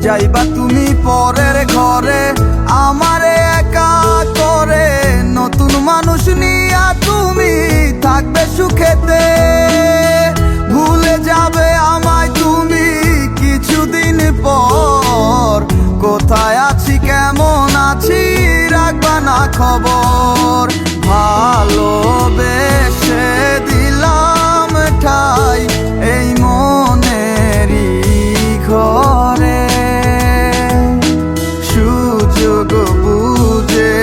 যাইবা তুমি পরের ঘরে আমারে একা করে, নতুন মানুষ নিয়া তুমি থাকবে সুখেতে। ভুলে যাবে আমায় তুমি কিছুদিন পর, কোথায় আছি কেমন আছি রাখবা না খবর। ভালোবেসে দিলাম ঠাই এই মনেরই ঘরে, সুযোগ বুঝে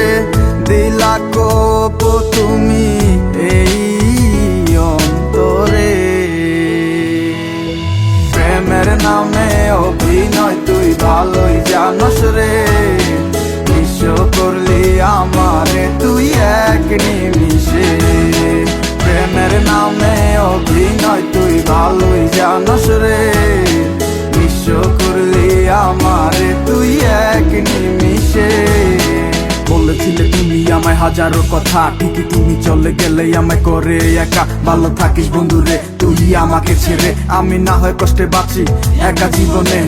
দিলা কোপ তুমি এই অন্তরে। প্রেমের নামে অভিনয় তুই ভালোই জানস রে, বিশ্ব করলি আমারে তুই এক নিমিষে। প্রেমের নামে অভিনয় তুই ভালোই জানস রে, বিশ্ব করলি আমারে তুই এক নিমিষে। বলেছিলে তুমি আমায় হাজারো কথা, ঠিকই তুমি চলে গেলে আমায় করে একা। ভালো থাকিস বন্ধুরে তুই আমাকে ছেড়ে, আমি না হয় কষ্টে বাঁচি একা জীবনে।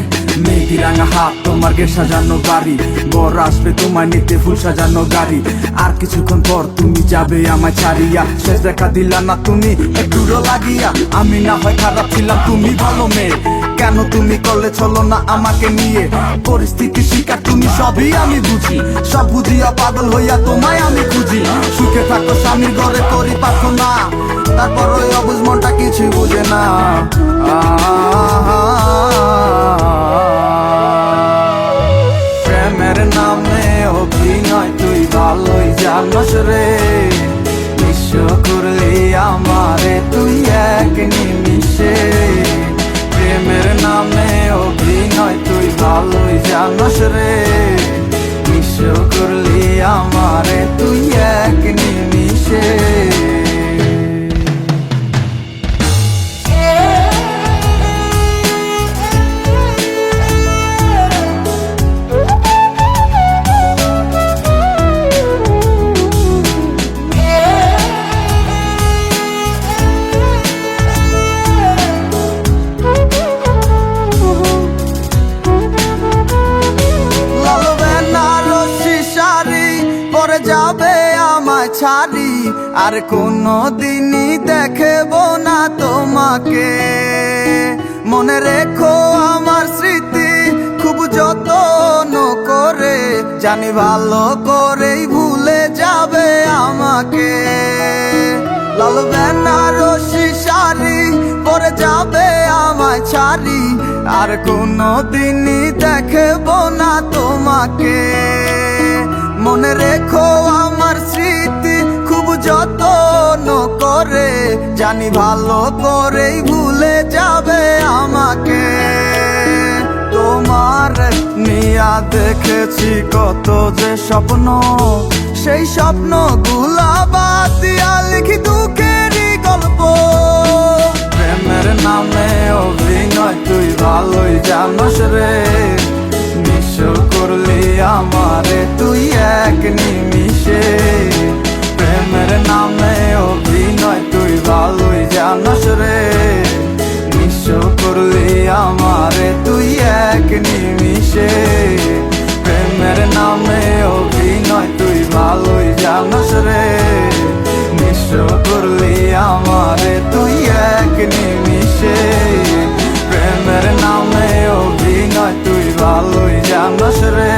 মেঘি রাঙা হাত তোমার গে সাজানো বাড়ি, বর আসবে তোমায় নিতে ফুল সাজানো গাড়ি। আর কিছুক্ষণ পর তুমি যাবে আমায় ছাড়িয়া, শেষ দেখা দিলা না তুমি একটুরো লাগিয়া। আমি না হয় খারাপ ছিলাম তুমি ভালো মেয়ে, কেন তুমি করলে চলো না আমাকে নিয়ে। পরিস্থিতি শিকার তুমি সবই আমি বুঝি, সব বুঝিয়া পাগল হইয়া তোমায় আমি খুঁজি। সুখে থাকো স্বামীর ঘরে করি প্রার্থনা, তারপর ওই অবুঝ মনটা কিছু বুঝে না। প্রেমের নামে অভিনয় তুই ভালোই জানস রে, বিশ্ব করলি আমারে তুই এক নিমিষে। প্রেমের নামে অভিনয় তুই ভালোই জানস রে, বিশ্ব করলি আমারে তুই এক নিমিষে। যাবে আমায় ছাড়ি আর কোনো দিনই দেখব না তোমাকে। মনে রেখো আমার স্মৃতি খুব যত্ন করে, জানি ভালো করেই ভুলে যাবে আমাকে। লাল বেনারসি শাড়ি পরে যাবে আমায় ছাড়ি আর কোনো দিনই দেখব না তোমাকে। মনে রেখো আমার স্মৃতি খুব যত্ন করে, জানি ভালো করেই ভুলে যাবে আমাকে। তোমার নিয়া দেখেছি কত যে স্বপ্ন, সেই স্বপ্ন গুলা বাদ দিয়া লিখি দুঃখেরই গল্প। প্রেমের নামে অভিনয় তুই ভালোই জানস রে, বিশ্ব করলি আমারে তুই এক নিমিষে। প্রেমের নামে অভিনয় তুই ভালোই জানস রে, বিশ্ব করলি আমারে তুই এক নিমিষে। প্রেমের নামে অভিনয় তুই ভালোই জানস রে, বিশ্ব করলি আমারে তুই এক নিমিষে। প্রেমের নামে অভিনয় তুই ভালোই জানস রে,